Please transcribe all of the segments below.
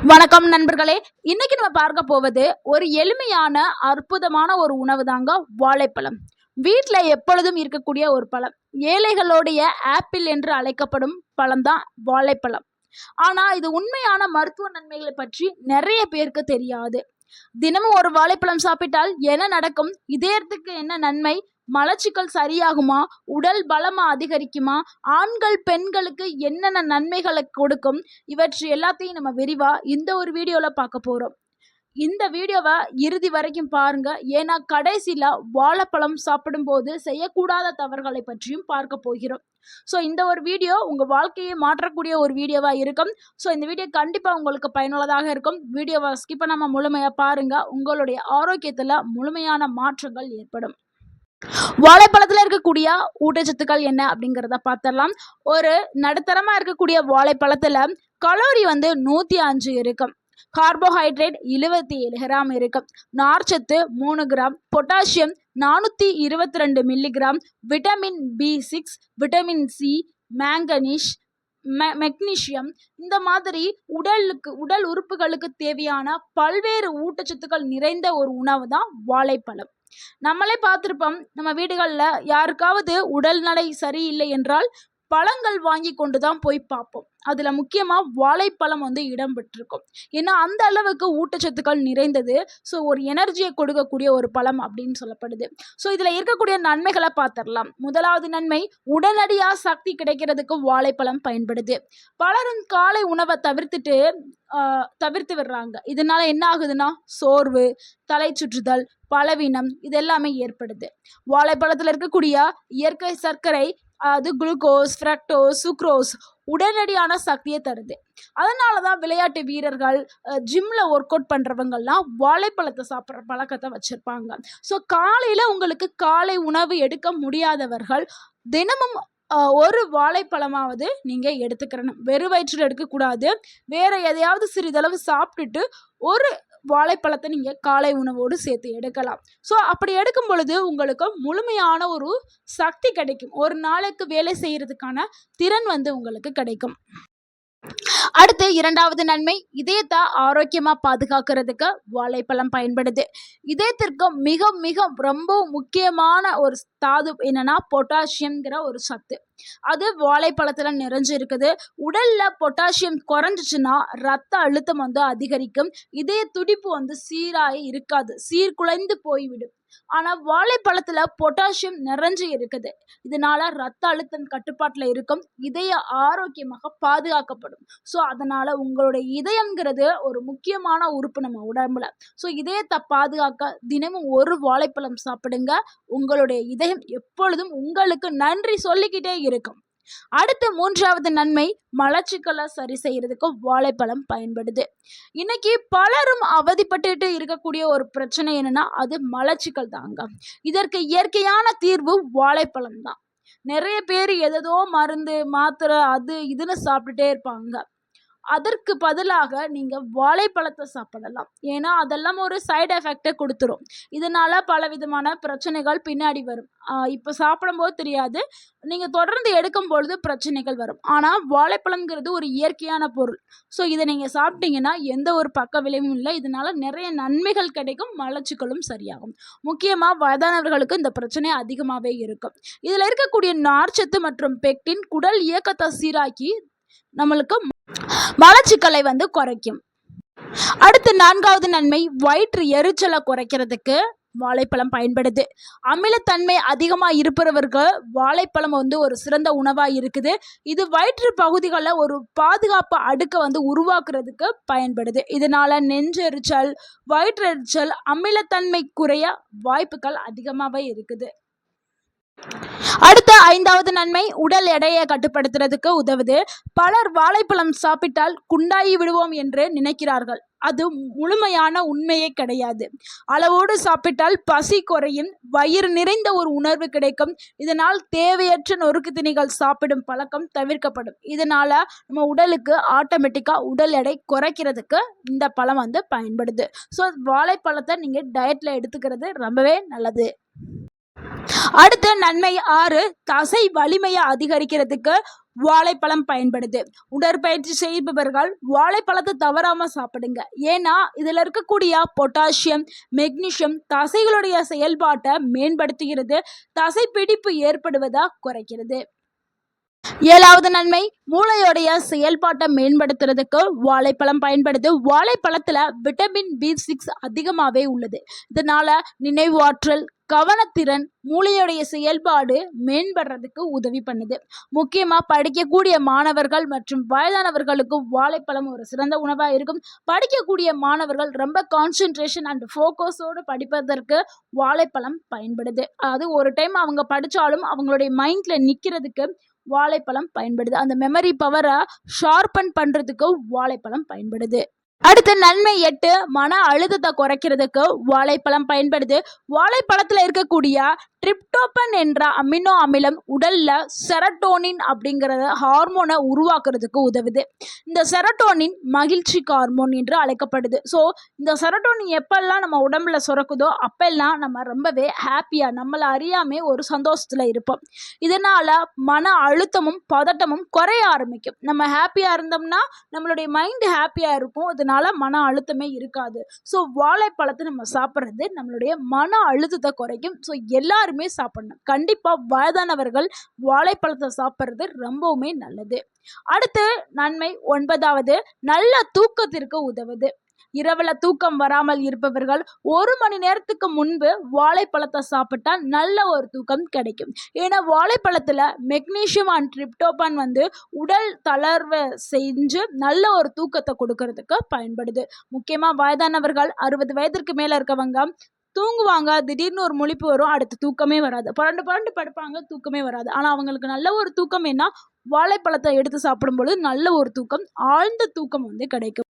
வணக்கம் நண்பர்களே. இன்னைக்கு நம்ம பார்க்க போவது ஒரு எளிமையான அற்புதமான ஒரு உணவு தாங்க, வாழைப்பழம். வீட்டில் எப்பொழுதும் இருக்கக்கூடிய ஒரு பழம். ஏழைகளுடைய ஆப்பிள் என்று அழைக்கப்படும் பழம் தான் வாழைப்பழம். ஆனா இது உண்மையான மருத்துவ நன்மைகளை பற்றி நிறைய பேருக்கு தெரியாது. தினமும் ஒரு வாழைப்பழம் சாப்பிட்டால் என்ன நடக்கும், இதயத்துக்கு என்ன நன்மை, மலச்சிக்கல் சரியாகுமா, உடல் பலமா அதிகரிக்குமா, ஆண்கள் பெண்களுக்கு என்னென்ன நன்மைகளை கொடுக்கும், இவற்றை எல்லாத்தையும் நம்ம விரிவா இந்த ஒரு வீடியோல பார்க்க போறோம். இந்த வீடியோவை இறுதி வரைக்கும் பாருங்க. ஏன்னா கடைசியில வாழைப்பழம் சாப்பிடும்போது செய்யக்கூடாத தவறுகளை பற்றியும் பார்க்க போகிறோம். ஸோ இந்த ஒரு வீடியோ உங்க வாழ்க்கையை மாற்றக்கூடிய ஒரு வீடியோவா இருக்கும். ஸோ இந்த வீடியோ கண்டிப்பா உங்களுக்கு பயனுள்ளதாக இருக்கும். வீடியோவை ஸ்கிப் பண்ணாம முழுமையா பாருங்க. உங்களுடைய ஆரோக்கியத்துல முழுமையான மாற்றங்கள் ஏற்படும். வாழைப்பழத்துல இருக்கக்கூடிய ஊட்டச்சத்துக்கள் என்ன அப்படிங்கிறத பார்த்துடலாம். ஒரு நடுத்தரமா இருக்கக்கூடிய வாழைப்பழத்துல கலோரி 105 இருக்கும். கார்போஹைட்ரேட் 27 கிராம் இருக்கும். நார்ச்சத்து 3 gram, potassium 422 milligram, vitamin B6, vitamin C, manganese, magnesium, இந்த மாதிரி உடல் உறுப்புகளுக்கு தேவையான பல்வேறு ஊட்டச்சத்துக்கள் நிறைந்த ஒரு உணவு தான் வாழைப்பழம். நம்மளே பார்த்துருப்போம், நம்ம வீடுகளில் யாருக்காவது உடல்நிலை சரியில்லை என்றால் பழங்கள் வாங்கி கொண்டு தான் போய் பார்ப்போம். அதில் முக்கியமாக வாழைப்பழம் இடம் பெற்றிருக்கும். ஏன்னா அந்த அளவுக்கு ஊட்டச்சத்துக்கள் நிறைந்தது. ஸோ ஒரு எனர்ஜியை கொடுக்கக்கூடிய ஒரு பழம் அப்படின்னு சொல்லப்படுது. ஸோ இதில் இருக்கக்கூடிய நன்மைகளை பார்த்துடலாம். முதலாவது நன்மை, உடனடியாக சக்தி கிடைக்கிறதுக்கு வாழைப்பழம் பயன்படுது. பலரும் காலை உணவை தவிர்த்து விடுறாங்க. இதனால என்ன ஆகுதுன்னா சோர்வு, தலை சுற்றுதல், பலவீனம் இது எல்லாமே ஏற்படுது. வாழைப்பழத்தில் இருக்கக்கூடிய இயற்கை சர்க்கரை, அது குளுக்கோஸ், ஃப்ரக்டோஸ், சுக்ரோஸ் உடனடியான சக்தியை தருது. அதனால தான் விளையாட்டு வீரர்கள், ஜிம்ல ஒர்க் அவுட் பண்ணுறவங்கள்லாம் வாழைப்பழத்தை சாப்பிட்ற பழக்கத்தை வச்சுருப்பாங்க. ஸோ காலையில் உங்களுக்கு காலை உணவு எடுக்க முடியாதவர்கள் தினமும் ஒரு வாழைப்பழமாவது நீங்கள் எடுத்துக்கிறணும். வெறும் வயிற்றில் எடுக்கக்கூடாது. வேறு எதையாவது சிறிதளவு சாப்பிட்டுட்டு ஒரு வாழைப்பழத்தை நீங்கள் காலை உணவோடு சேர்த்து எடுக்கலாம். ஸோ அப்படி எடுக்கும் பொழுது உங்களுக்கு முழுமையான ஒரு சக்தி கிடைக்கும். ஒரு நாளைக்கு வேலை செய்கிறதுக்கான திறன் உங்களுக்கு கிடைக்கும். அடுத்து இரண்டாவது நன்மை, இதயத்தை ஆரோக்கியமாக பாதுகாக்கிறதுக்கு வாழைப்பழம் பயன்படுது. இதயத்திற்கு மிக மிக ரொம்ப முக்கியமான ஒரு தாது என்னன்னா பொட்டாசியம்ங்கிற ஒரு சத்து. அது வாழைப்பழத்தில் நிறைஞ்சு இருக்குது. உடலில் பொட்டாசியம் குறைஞ்சிச்சுன்னா ரத்த அழுத்தம் அதிகரிக்கும். இதய துடிப்பு சீராக இருக்காது, சீர்குலைந்து போய்விடும். ஆனால் வாழைப்பழத்தில் பொட்டாசியம் நிறைஞ்சு இருக்குது. இதனால ரத்த அழுத்தம் கட்டுப்பாட்டில் இருக்கும். இதய ஆரோக்கியமாக பாதுகாக்கப்படும். ஸோ அதனால் உங்களுடைய இதயம்ங்கிறது ஒரு முக்கியமான உறுப்பு நம்ம உடம்புல. ஸோ இதயத்தை பாதுகாக்க தினமும் ஒரு வாழைப்பழம் சாப்பிடுங்க. உங்களுடைய இதயம் எப்பொழுதும் உங்களுக்கு நன்றி சொல்லிக்கிட்டே இருக்கும். அடுத்து மூன்றாவது நன்மை, மலச்சிக்கலை சரி செய்யறதுக்கு வாழைப்பழம் பயன்படுது. இன்னைக்கு பலரும் அவதிப்பட்டு இருக்கக்கூடிய ஒரு பிரச்சனை என்னன்னா அது மலச்சிக்கல் தாங்க. இதற்கு இயற்கையான தீர்வு வாழைப்பழம் தான். நிறைய பேர் எதோ மருந்து மாத்திரை அது இதுன்னு சாப்பிட்டுட்டே இருப்பாங்க. அதற்கு பதிலாக நீங்கள் வாழைப்பழத்தை சாப்பிடலாம். ஏன்னா அதெல்லாம் ஒரு சைடு எஃபெக்டை கொடுத்துரும். இதனால் பல விதமான பிரச்சனைகள் பின்னாடி வரும். இப்போ சாப்பிடும்போது தெரியாது, நீங்கள் தொடர்ந்து எடுக்கும் பொழுது பிரச்சனைகள் வரும். ஆனால் வாழைப்பழம்ங்கிறது ஒரு இயற்கையான பொருள். ஸோ இதை நீங்கள் சாப்பிட்டீங்கன்னா எந்த ஒரு பக்க விளைவும் இல்லை. இதனால் நிறைய நன்மைகள் கிடைக்கும், மலச்சிக்கலும் சரியாகும். முக்கியமாக வயதானவர்களுக்கு இந்த பிரச்சனை அதிகமாகவே இருக்கும். இதில் இருக்கக்கூடிய நார்ச்சத்து மற்றும் பெக்டின் குடல் இயக்கத்தை சீராக்கி நம்மளுக்கு மலச்சிக்கலை குறைக்கும். அடுத்து நான்காவது நன்மை, வயிற்று எரிச்சலை குறைக்கிறதுக்கு வாழைப்பழம் பயன்படுது. அமிலத்தன்மை அதிகமாக இருப்பவருக்கு வாழைப்பழம் ஒரு சிறந்த உணவாக இருக்குது. இது வயிற்று பகுதிகளில் ஒரு பாதுகாப்பு அடுக்கை உருவாக்குறதுக்கு பயன்படுது. இதனால நெஞ்செரிச்சல், வயிற்றெரிச்சல், அமிலத்தன்மை குறைய வாய்ப்புகள் அதிகமாகவே இருக்குது. அடுத்த ஐந்தாவது நன்மை, உடல் எடையை கட்டுப்படுத்துறதுக்கு உதவுது. பலர் வாழைப்பழம் சாப்பிட்டால் குண்டாகி விடுவோம் என்று நினைக்கிறார்கள். அது முழுமையான உண்மையே கிடையாது. அளவோடு சாப்பிட்டால் பசி குறையும், வயிறு நிறைந்த ஒரு உணர்வு கிடைக்கும். இதனால் தேவையற்ற நொறுக்கு திணிகள் சாப்பிடும் பழக்கம் தவிர்க்கப்படும். இதனால நம்ம உடலுக்கு ஆட்டோமேட்டிக்காக உடல் எடை குறைக்கிறதுக்கு இந்த பழம் பயன்படுது. ஸோ வாழைப்பழத்தை நீங்கள் டயட்டில் எடுத்துக்கிறது ரொம்பவே நல்லது. அடுத்து நன்மை 6, தசை வலிமையை அதிகரிக்கிறதுக்கு வாழைப்பழம் பயன்படுது. உடற்பயிற்சி செய்பவர்கள் வாழைப்பழத்தை தவறாம சாப்பிடுங்க. ஏன்னா இதுல இருக்கக்கூடிய பொட்டாசியம், மெக்னீசியம் தசைகளுடைய செயல்பாட்டை மேம்படுத்துகிறது, தசை பிடிப்பு ஏற்படுவதை குறைக்கிறது. 7வது நன்மை, மூளையோடைய செயல்பாட்டை மேம்படுத்துறதுக்கு வாழைப்பழம் பயன்படுது. வாழைப்பழத்துல விட்டமின் B6 அதிகமாகவே உள்ளது. இதனால நினைவாற்றல், கவனத்திறன், மூளையோடைய செயல்பாடு மேம்படுறதுக்கு உதவி பண்ணுது. முக்கியமாக படிக்கக்கூடிய மாணவர்கள் மற்றும் வயதானவர்களுக்கு வாழைப்பழம் ஒரு சிறந்த உணவாக இருக்கும். படிக்கக்கூடிய மாணவர்கள் ரொம்ப கான்சென்ட்ரேஷன் அண்ட் ஃபோக்கஸோடு படிப்பதற்கு வாழைப்பழம் பயன்படுது. அது ஒரு டைம் அவங்க படித்தாலும் அவங்களுடைய மைண்டில் நிற்கிறதுக்கு வாழைப்பழம் பயன்படுது. அந்த மெமரி பவரை ஷார்பன் பண்ணுறதுக்கு வாழைப்பழம் பயன்படுது. அடுத்து நன்மை 8, மன அழுத்தத்தை குறைக்கிறதுக்கு வாழைப்பழம் பயன்படுது. வாழைப்பழத்தில் இருக்கக்கூடிய ட்ரிப்டோபன் என்ற அமினோ அமிலம் உடல்ல செரட்டோனின் அப்படிங்கிற ஹார்மோனை உருவாக்குறதுக்கு உதவுது. இந்த செரட்டோனின் மகிழ்ச்சி ஹார்மோன் என்று அழைக்கப்படுது. ஸோ இந்த செரட்டோனின் எப்பெல்லாம் நம்ம உடம்புல சுரக்குதோ அப்பெல்லாம் நம்ம ரொம்பவே ஹாப்பியாக நம்மளை அறியாமே ஒரு சந்தோஷத்தில் இருப்போம். இதனால் மன அழுத்தமும் பதட்டமும் குறைய ஆரம்பிக்கும். நம்ம ஹாப்பியாக இருந்தோம்னா நம்மளுடைய மைண்டு ஹாப்பியாக இருக்கும். அதனால மன அழுத்தமே இருக்காது. ஸோ வாழைப்பழத்தை நம்ம சாப்பிட்றது நம்மளுடைய மன அழுத்தத்தை குறைக்கும். ஸோ எல்லாருமே சாப்பிடணும். கண்டிப்பா வயதானவர்கள் வாழைப்பழத்தை சாப்பிட்றது ரொம்பவுமே நல்லது. அடுத்து நன்மை 9வது, நல்ல தூக்கத்திற்கு உதவுது. இரவுல தூக்கம் வராமல் இருப்பவர்கள் 1 மணி நேரத்துக்கு முன்பு வாழைப்பழத்தை சாப்பிட்டா நல்ல ஒரு தூக்கம் கிடைக்கும். ஏன்னா வாழைப்பழத்துல மெக்னீசியம் அண்ட் ட்ரிப்டோபான் உடல் தளர்வை செஞ்சு நல்ல ஒரு தூக்கத்தை கொடுக்கறதுக்கு பயன்படுது. முக்கியமா வயதானவர்கள் 60 வயதிற்கு மேல இருக்கவங்க தூங்குவாங்க, திடீர்னு ஒரு முழிப்பு வரும், அடுத்து தூக்கமே வராது. புரண்டு படுப்பாங்க, தூக்கமே வராது. ஆனால் அவங்களுக்கு நல்ல ஒரு தூக்கம் என்ன, வாழைப்பழத்தை எடுத்து சாப்பிடும்பொழுது நல்ல ஒரு தூக்கம், ஆழ்ந்த தூக்கம் கிடைக்கும்.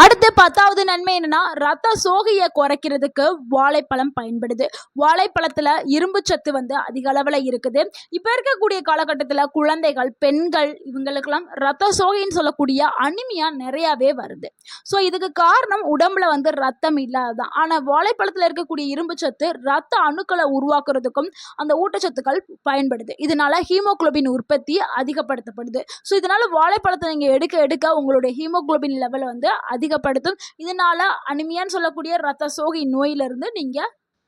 அடுத்து 10வது நன்மை என்னன்னா, ரத்த சோகையை குறைக்கிறதுக்கு வாழைப்பழம் பயன்படுது. வாழைப்பழத்துல இரும்பு சத்து அதிக அளவில் இருக்குது. இப்போ இருக்கக்கூடிய காலகட்டத்தில் குழந்தைகள், பெண்கள் இவங்களுக்கெல்லாம் ரத்த சோகைன்னு சொல்லக்கூடிய அனிமியா நிறையாவே வருது. ஸோ இதுக்கு காரணம் உடம்புல ரத்தம் இல்லாததான். ஆனால் வாழைப்பழத்தில் இருக்கக்கூடிய இரும்பு சத்து ரத்த அணுக்களை உருவாக்குறதுக்கும் அந்த ஊட்டச்சத்துக்கள் பயன்படுது. இதனால ஹீமோகுளோபின் உற்பத்தி அதிகப்படுத்தப்படுது. ஸோ இதனால வாழைப்பழத்தை நீங்கள் எடுக்க எடுக்க உங்களுடைய ஹீமோகுளோபின் லெவல் அதிகப்படுத்தும். இதனால அனிமியான்னு சொல்லக்கூடிய ரத்த சோகை நோயிலிருந்து நீங்க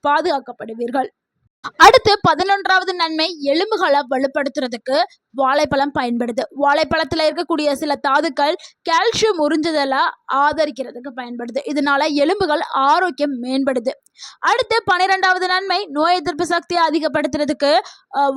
பாதுகாக்கப்படுவீர்கள். அடுத்து 11வது நன்மை, எலும்புகளை வலுப்படுத்துறதுக்கு வாழைப்பழம் பயன்படுது. வாழைப்பழத்தில் இருக்கக்கூடிய சில தாதுக்கள் கால்சியம் உறிஞ்சுதலை ஆதரிக்கிறதுக்கு பயன்படுது. இதனால எலும்புகள் ஆரோக்கியம் மேம்படுது. அடுத்து 12வது நன்மை, நோய் எதிர்ப்பு சக்தியை அதிகப்படுத்துறதுக்கு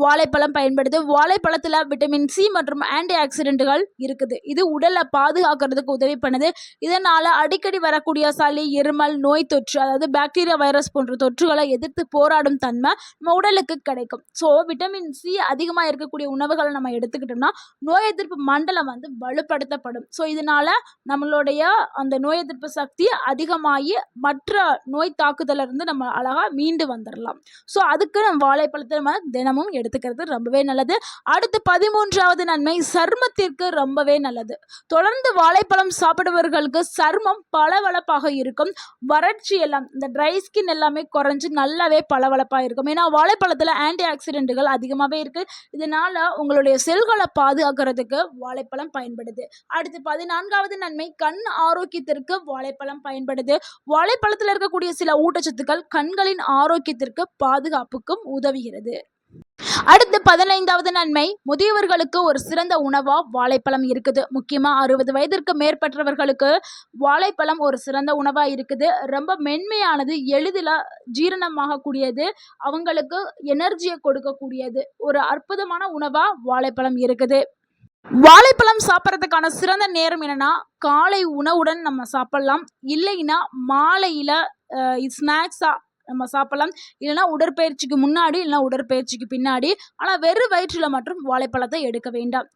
வாழைப்பழம் பயன்படுது. வாழைப்பழத்தில் விட்டமின் C மற்றும் ஆன்டி ஆக்சிடென்ட்டுகள் இருக்குது. இது உடலை பாதுகாக்கிறதுக்கு உதவி பண்ணுது. இதனால அடிக்கடி வரக்கூடிய சளி, இருமல், நோய் தொற்று, அதாவது பாக்டீரியா, வைரஸ் போன்ற தொற்றுகளை எதிர்த்து போராடும் தன்மை நம்ம உடலுக்கு கிடைக்கும். ஸோ விட்டமின் C அதிகமாக இருக்கக்கூடிய உணவுகளை நம்ம எடுத்துக்கிட்டோம்னா நோய் எதிர்ப்பு மண்டலம் வலுப்படுத்தப்படும். ஸோ இதனால நம்மளுடைய அந்த நோய் எதிர்ப்பு சக்தி அதிகமாகி மற்ற நோய் தாக்குதலிருந்து நம்ம அழகாக மீண்டு வந்துடலாம். ஸோ அதுக்கு நம்ம வாழைப்பழத்தை நம்ம தினமும் எடுத்துக்கிறது ரொம்பவே நல்லது. அடுத்து 13வது நன்மை, சருமத்திற்கு ரொம்பவே நல்லது. தொடர்ந்து வாழைப்பழம் சாப்பிடுபவர்களுக்கு சருமம் பளபளப்பாக இருக்கும். வறட்சி எல்லாம், இந்த ட்ரை ஸ்கின் எல்லாமே குறைஞ்சு நல்லாவே பளபளப்பாக இருக்கும். ஏன்னா வாழைப்பழத்தில் ஆன்டி ஆக்சிடென்ட்டுகள் அதிகமாகவே இருக்குது. இதனால் உங்களுடைய செல்களை பாதுகாக்கிறதுக்கு வாழைப்பழம் பயன்படுது. அடுத்து 14வது நன்மை, கண் ஆரோக்கியத்திற்கு வாழைப்பழம் பயன்படுது. வாழைப்பழத்தில் இருக்கக்கூடிய சில ஊட்டச்சத்துக்கள் கண்களின் ஆரோக்கியத்திற்கு பாதுகாப்புக்கும் உதவுகிறது. அடுத்து 15வது நன்மை, முதியவர்களுக்கு ஒரு சிறந்த உணவா வாழைப்பழம் இருக்குது. முக்கியமாக 60 வயதிற்கு மேற்பட்டவர்களுக்கு வாழைப்பழம் ஒரு சிறந்த உணவாக இருக்குது. ரொம்ப மென்மையானது, எளிதில் ஜீரணமாகக்கூடியது, அவங்களுக்கு எனர்ஜியை கொடுக்கக்கூடியது, ஒரு அற்புதமான உணவாக வாழைப்பழம் இருக்குது. வாழைப்பழம் சாப்பிட்றதுக்கான சிறந்த நேரம் என்னன்னா, காலை உணவுடன் நம்ம சாப்பிடலாம், இல்லைன்னா மாலையில் ஸ்நாக்ஸாக நம்ம சாப்பிடலாம், இல்லைன்னா உடற்பயிற்சிக்கு முன்னாடி, இல்லைன்னா உடற்பயிற்சிக்கு பின்னாடி. ஆனால் வெறும் வயிற்றில் மட்டும் வாழைப்பழத்தை எடுக்க வேண்டாம்.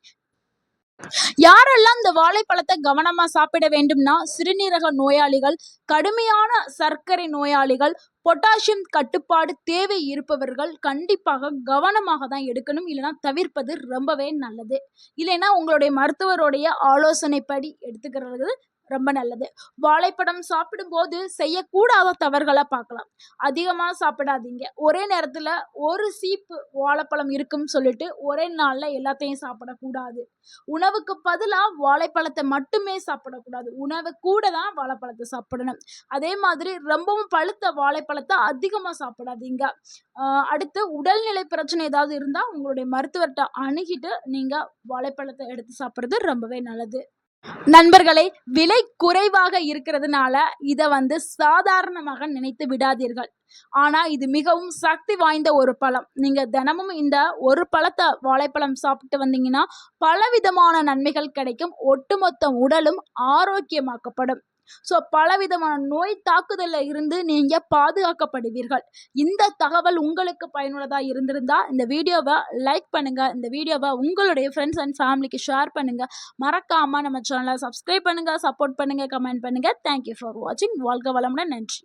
யாரெல்லாம் இந்த வாழைப்பழத்தை கவனமா சாப்பிட வேண்டும்னா, சிறுநீரக நோயாளிகள், கடுமையான சர்க்கரை நோயாளிகள், பொட்டாசியம் கட்டுப்பாடு தேவை இருப்பவர்கள் கண்டிப்பாக கவனமாக தான் எடுக்கணும், இல்லைன்னா தவிர்ப்பது ரொம்பவே நல்லது. இல்லைன்னா உங்களுடைய மருத்துவருடைய ஆலோசனைப்படி எடுத்துக்கிறது ரொம்ப நல்லது. வாழைப்பழம் சாப்பிடும்போது செய்யக்கூடாத தவறுகள பார்க்கலாம். அதிகமா சாப்பிடாதீங்க. ஒரே நேரத்துல ஒரு சீப்பு வாழைப்பழம் இருக்குன்னு சொல்லிட்டு ஒரே நாள்ல எல்லாத்தையும் சாப்பிடக்கூடாது. உணவுக்கு பதிலா வாழைப்பழத்த மட்டுமே சாப்பிடக்கூடாது. உணவு கூட தான் வாழைப்பழத்த சாப்பிடணும். அதே மாதிரி ரொம்பவும் பழுத்த வாழைப்பழத்த அதிகமா சாப்பிடாதீங்க. அடுத்து உடல்நிலை பிரச்சனை ஏதாவது இருந்தா உங்களுடைய மருத்துவர்ட்ட அணுகிட்டு நீங்க வாழைப்பழத்த எடுத்து சாப்பிடுறது ரொம்பவே நல்லது. நண்பர்களே, விலை குறைவாக இருக்கிறதுனால இத சாதாரணமாக நினைத்து விடாதீர்கள். ஆனா இது மிகவும் சக்தி வாய்ந்த ஒரு பழம். நீங்க தினமும் இந்த ஒரு பழத்த வாழைப்பழம் சாப்பிட்டு வந்தீங்கன்னா பலவிதமான நன்மைகள் கிடைக்கும். ஒட்டுமொத்த உடலும் ஆரோக்கியமாக்கப்படும். பலவிதமான நோய் தாக்குதல்ல இருந்து நீங்க பாதுகாக்கப்படுவீர்கள். இந்த தகவல் உங்களுக்கு பயனுள்ளதா இருந்திருந்தா இந்த வீடியோவை லைக் பண்ணுங்க. இந்த வீடியோவை உங்களுடைய ஃப்ரெண்ட்ஸ் அண்ட் ஃபேமிலிக்கு ஷேர் பண்ணுங்க. மறக்காம நம்ம சேனலை சப்ஸ்கிரைப் பண்ணுங்க, சப்போர்ட் பண்ணுங்க, கமெண்ட் பண்ணுங்க. தேங்க்யூ ஃபார் வாட்சிங். வாழ்க வளமுடன். நன்றி.